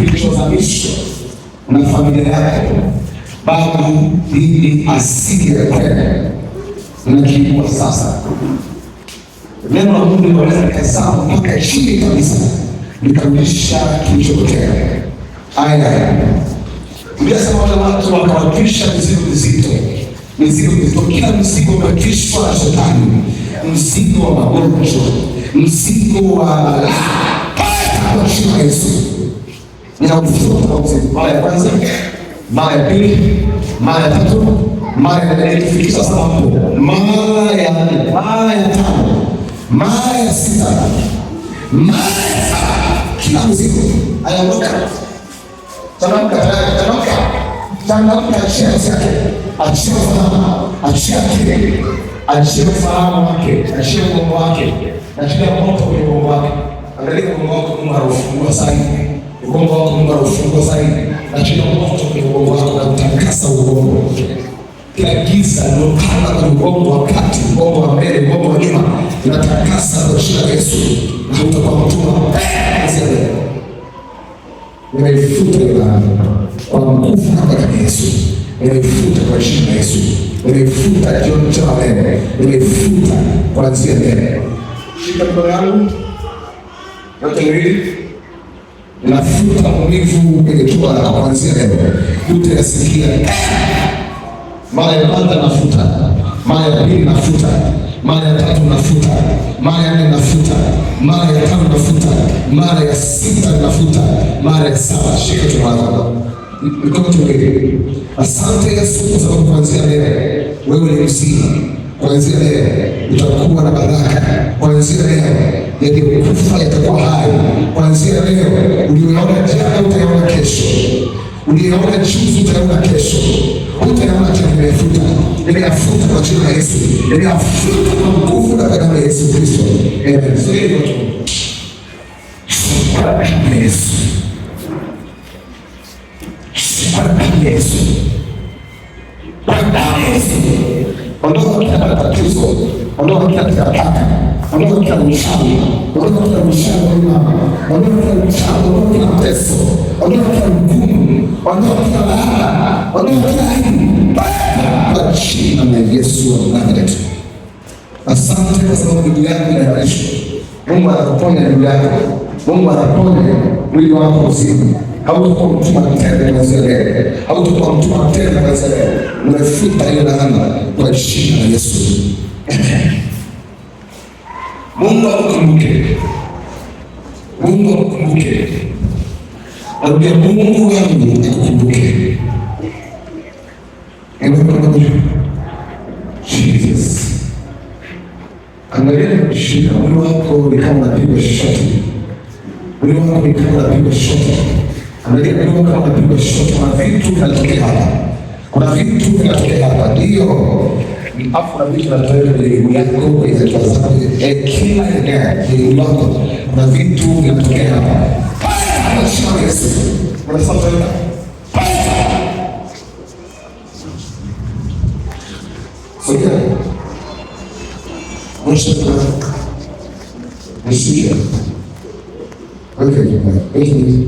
kilichozalishwa na familia yako, babu, bibi, asili ya kweli unakiibua sasa. Neno la Mungu linaweza likazama mpaka chini kabisa, likarudisha kilichopotea. Aya, Biblia inasema wale watu wakawatwisha mizigo mizito. Kila mzigo umetwishwa na Shetani, mzigo wa magonjwa, mzigo wa balaa, kwa jina la Yesu ninakufuta mara ya kwanza, mara ya pili, mara ya tatu, mara ya nne, kufikisha sasa hapo, mara ya nne, mara ya tano, mara ya sita, mara ya saba, kila mzigo ayaondoka. Changamka, achia yake, achia fahamu, achia akili, achia fahamu wake, achia mgongo wake, achia moto kwenye mgongo wake. Angalia mgongo wako, Mungu anafungua sasa hivi. Mgongo wako Mungu anafungua sasa hivi. Achia moto kwenye mgongo wako na kutakasa mgongo. Kila giza lililopanda kwenye mgongo wa kati, mgongo wa mbele, mgongo wa nyuma, tunatakasa kwa jina la Yesu. Na utakuwa mtumwa. Nimeifuta kwa nguvu na kwa Yesu. Nimeifuta kwa jina la Yesu. Nimeifuta jioni cha leo. Nimeifuta kuanzia leo. Shika mkono yangu yote miwili. Nafuta maumivu kwenye tumbo lako kuanzia leo. Yote yasikia. Mara ya kwanza nafuta, mara ya pili nafuta, mara ya tatu nafuta, mara ya nne nafuta, mara ya tano nafuta, mara ya sita nafuta, mara ya saba. Shika tumbo lako. Mikono miwili. Asante Yesu kwa sababu kuanzia leo wewe ni mzima. Kuanzia leo utakuwa na baraka. Kuanzia leo yaliyokufa yatakuwa hai. Kuanzia leo uliyoona jana utayaona kesho. Uliyoona juzi utayaona kesho. Utayaona tena. Nimeyafuta kwa jina la Yesu. Nimeyafuta kwa nguvu na damu ya Yesu Kristo. Amen. Yesu. Yesu. Ondoa kila matatizo, ondoa kila takataka, ondoa kila uchawi, ondoa kila uchawi wa mama, ondoa kila uchawi, ondoa kila mateso, ondoa kila ugumu, ondoa kila laana, ondoa kila aibu, kwa jina la Yesu wa Nazareti. Asante kwa sababu ndugu yako inaimarishwa. Mungu anakuponya ndugu yako, Mungu anaponya mwili wako mzima. Hautakuwa mtumwa tena kuanzia leo. Hautakuwa mtumwa tena kuanzia leo. Umefuta ile laana kwa jina la Yesu. Mungu akukumbuke. Mungu akukumbuke. Narudia, Mungu wangu akukumbuke. Jesus. Angalia shida mwili wako ni kama unapigwa shoti. Mwili wako ni kama unapigwa shoti. Angalia mwili wako kama unapigwa shoti. Kuna vitu vinatokea hapa. Kuna vitu vinatokea hapa. Ndio. Hapo kuna vitu vinatokea kwenye miguu yako, kwenye hatua zako. Kila eneo kwenye mwili wako kuna vitu vinatokea hapa. Kwa jina la Yesu. Unasema tena. Sogea. Mwisho. Okay.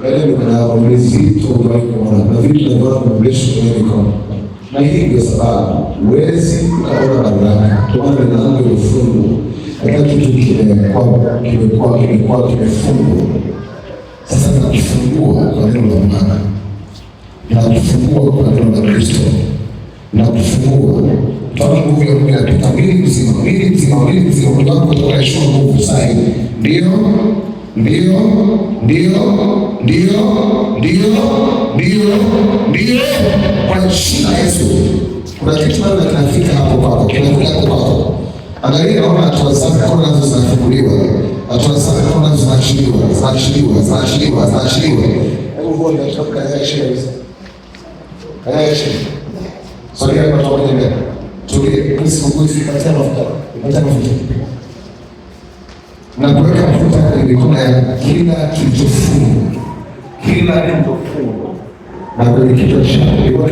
Baada ya mzito na vitu ambavyo mblesho kwenye mikono. Na hii ndio sababu huwezi kuona baraka. Tuanze na anga ya ufungu. Hata kitu kimefungwa. Sasa tunakifungua kwa neno la Bwana. Tunakifungua kwa neno la Kristo. Tunakifungua. Tuna nguvu ya Mungu inapita mwili mzima. Mungu wako atakuwa nguvu sana. Ndio. Kwa jina la Yesu. Kuna kitu bado kinafika hapo kwako. Kinakuja kwako. Angalia, naona hatua zako nazo zinafunguliwa. Hatua zako nazo zinaachiliwa. Hebu ngoja tutoka katika shida. Sogea kwa pamoja mbele. Tulie, msifunguzi katika mafuta. Na kuweka mafuta kwenye mikono ya kila kilichofungwa. Na kwenye kichwa chako.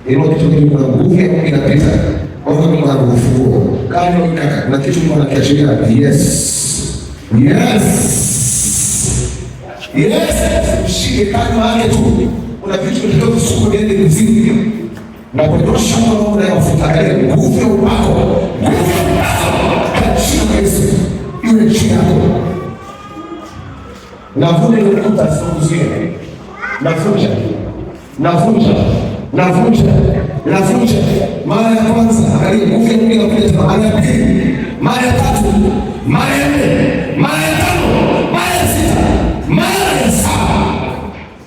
Hilo kitu kuna nguvu ya Mungu inapita. Ona Mungu anakufunua. Kama ukitaka na kitu Mungu anakiachilia. Yes. Ushike kama yake tu. Kuna vitu vidogo soko niende kuzimu. Na kutosha Mungu na kufuta ile nguvu ya upako. Katika Yesu. Iwe chini yako. Navunja ile kuta sikuzie. Navunja. Mara ya kwanza, angalia nguvu ya Mungu inakuja tena. Mara ya pili, mara ya tatu, mara ya nne, mara ya tano, mara ya sita, mara ya saba.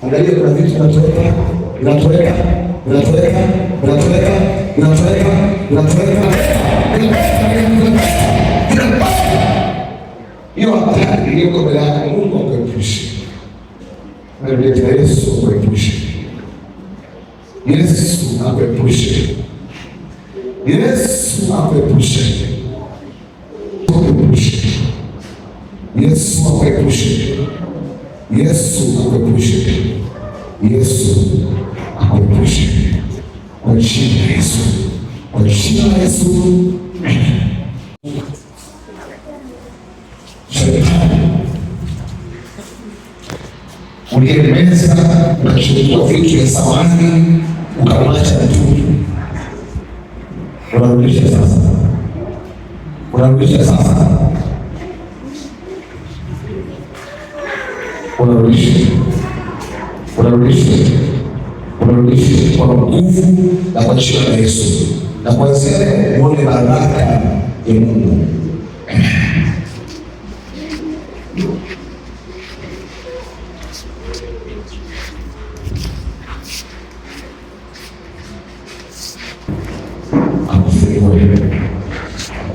Angalia kuna vitu vinatoweka. Hiyo hatari iliyoko mbele yako Mungu akuepushe. Naleta Yesu akuepushe. Yesu akuepushe. Yesu akuepushe. Yesu akuepushe. Kwa jina la Yesu. Kwa jina la Yesu. Shetani uliyemeza ukachukua vitu vya samani ukamwacha mtu, unarudisha sasa. Unarudisha kwa nguvu na kwa jina la Yesu. Na kuanzia leo uone baraka ya Mungu.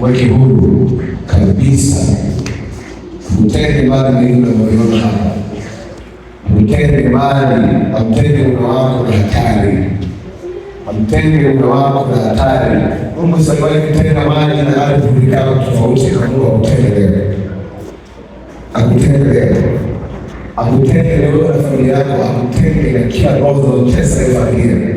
Weke huru kabisa. Mtende mbali na yule mwenye hapa. Mtende mbali, amtende mume wako na hatari. Amtende mume wako na hatari. Mungu sababu tena mbali na ardhi kama tofauti na Mungu amtende leo. Akutende leo na familia yako, akutende na kila roho zinazotesa ile familia.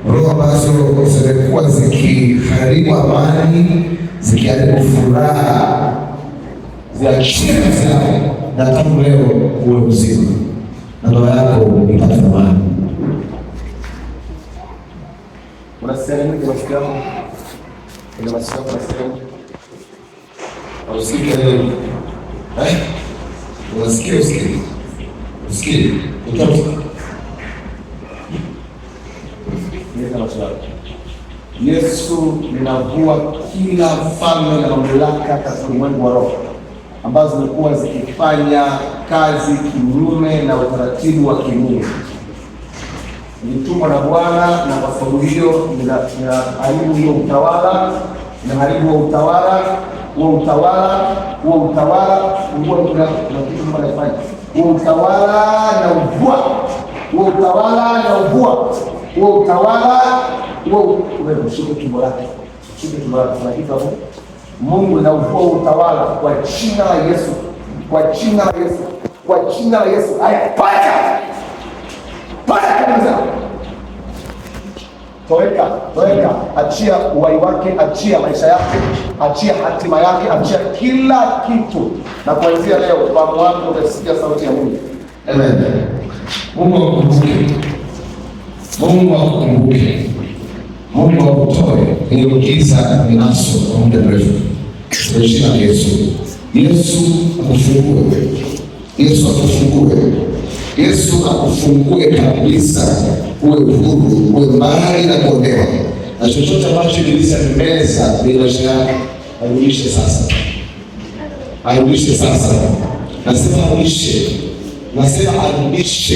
Roho ambazo zimekuwa zikiharibu amani, zikiharibu furaha, ziachie zao, na tangu leo uwe mzima na ndoa yako ipate amani. Unasikia nini kwa masikio yako? Ina masikio yako unasikia? Usikie leo. Usikie. Utoto. Yesu, ninavua kila falme na mamlaka katika ulimwengu wa roho ambazo zimekuwa zikifanya kazi kinyume na utaratibu wa kimungu. Nilitumwa na Bwana, na kwa sababu hiyo ninaharibu hiyo utawala, huo utawala, huo utawala ushike tumbo lake. Mungu na uvua utawala kwa jina la Yesu. Kwa jina la Yesu. Haya, pata kabisa. Toeka, achia uhai wake, achia maisha yake, achia hatima yake, achia kila kitu. Na kuanzia leo fahamu wako utasikia sauti ya Mungu. Amen. Mungu akutoe ile giza minaso kwa muda mrefu. Kwa jina la Yesu. Yesu akufungue kabisa, uwe huru, uwe mbali na kuonewa. Na chochote ambacho ibilisi amemeza bila shaka, arudishe sasa. Nasema arudishe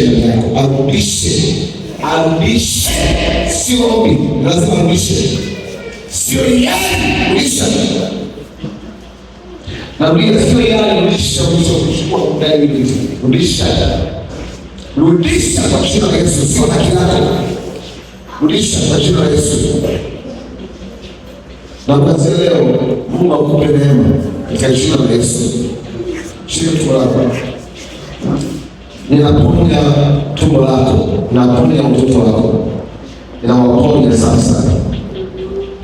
yako, arudishe. Sio ombi, lazima arudishe. Sio yai, rudisha. Na sio yai, rudisha, kuchukua kudai vitu. Rudisha kwa jina la Yesu, sio haki yako. Rudisha kwa jina la Yesu. Na kuanzia leo Mungu akupe neema katika jina la Yesu. Shika tumbo lako. Ninaponya tumbo lako, naponya mtoto wako. Ninawaponya sasa,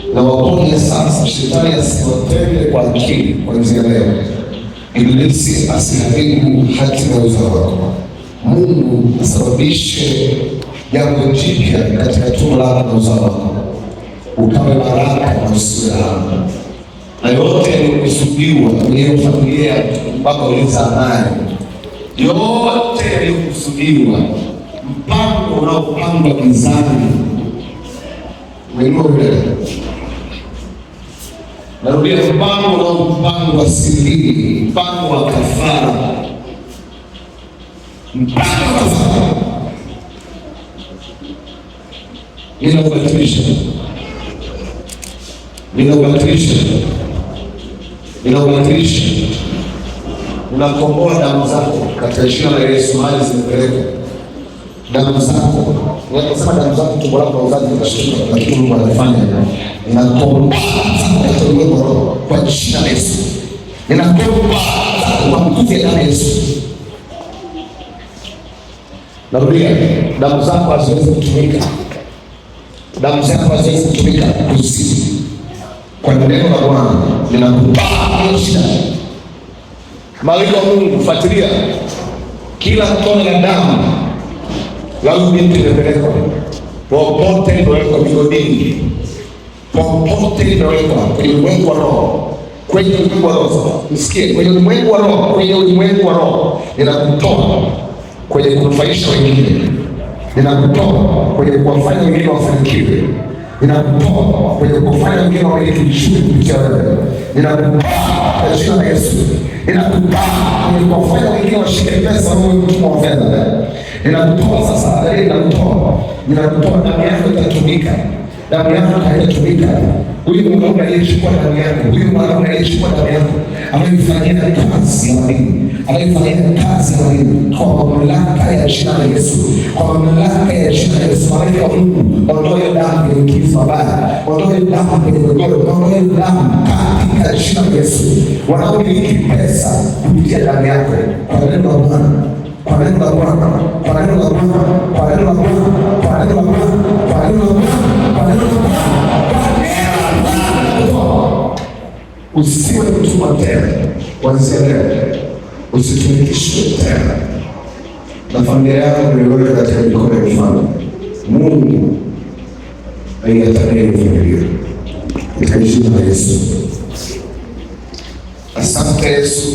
ninawaponya sasa. Shetani asiwatende kwa akili kuanzia leo. Ibilisi asiharibu hatima ya uzao wako. Mungu asababishe jambo jipya katika tumbo lako na uzao wako, ukawe baraka na usiwe laana. Na yote yaliyokusudiwa kwenye familia mpaka uliza amani, yote yaliyokusudiwa, mpango unaopangwa gizani, narudia, mpango unaopangwa siri, mpango wa kafara, mpango wa kafara, ninaubatilisha, ninaubatilisha, ninaubatilisha. Unakomboa damu zako katika jina la Yesu. Mali zimepelekwa, damu zako, unasema damu zako, tumbo lako la uzazi litashtuka, lakini Mungu anafanya. Ninakomboa katika ulimwengu wa roho kwa jina la Yesu. Ninakomboa kwa nguvu ya damu ya Yesu. Narudia, damu zako haziwezi kutumika, damu zako haziwezi kutumika kuzimu. Kwa neno la Bwana ninakupa shida. Malaika wa Mungu, fuatilia kila tone la damu la binti limepelekwa popote, limewekwa migodini, popote limewekwa kwenye ulimwengu wa roho, kwenye ulimwengu wa roho. Msikie, kwenye ulimwengu wa roho, kwenye ulimwengu wa roho. Ninakutoa kwenye kunufaisha wengine, ninakutoa kwenye kuwafanya wengine wafanikiwe, ninakutoa kwenye kufanya wengine waweke vizuri kupitia wewe. Ninakutoa kwa jina la Yesu. Ninakutoa kwenye kufanya wengine washike pesa wewe mtumwa wa fedha. Ninakutoa sasa, ninakutoa, damu yako itatumika. Damu yako haitatumika. Huyu mwanaume aliyechukua damu yako, huyu mwanaume aliyechukua damu yako, amefanyia kazi ya mwili, amefanyia kazi ya mwili kwa mamlaka ya jina la Yesu, kwa mamlaka ya jina la Yesu. Malaika wa Mungu, ondoe damu kwenye kitu mabaya, ondoe damu kwenye migogoro, ondoe damu katika jina la Yesu. Wanaomiliki pesa kupitia damu yako, kwa neno la Bwana, kwa neno la Bwana, kwa neno la Bwana, kwa neno la Bwana, kwa neno la Bwana, kwa neno la Bwana, kwa neno la Bwana. Usiwe mtumwa tena kuanzia leo, usitumikishwe tena, na familia yako nimeweka katika mikono ya mfalme. Mungu aiatakaye familia katika jina la Yesu. Asante Yesu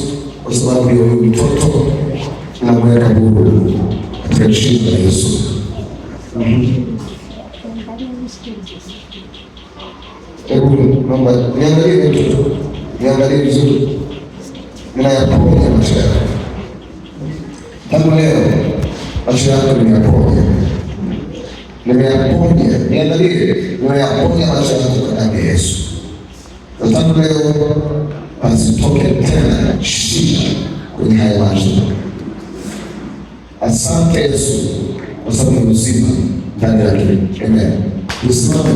kwa sababu ya huyu mtoto, tunamweka huru katika jina la Yesu. Hebu naomba niangalie mtoto, niangalie vizuri, ninayaponya macho yako tangu leo. Macho yako nimeyaponya, nimeyaponya, niangalie, nimeyaponya macho yako kwa damu ya Yesu. Tangu leo asitoke tena shida kwenye haya macho. Asante Yesu kwa sababu ya uzima ndani yake. Amen. Usimame.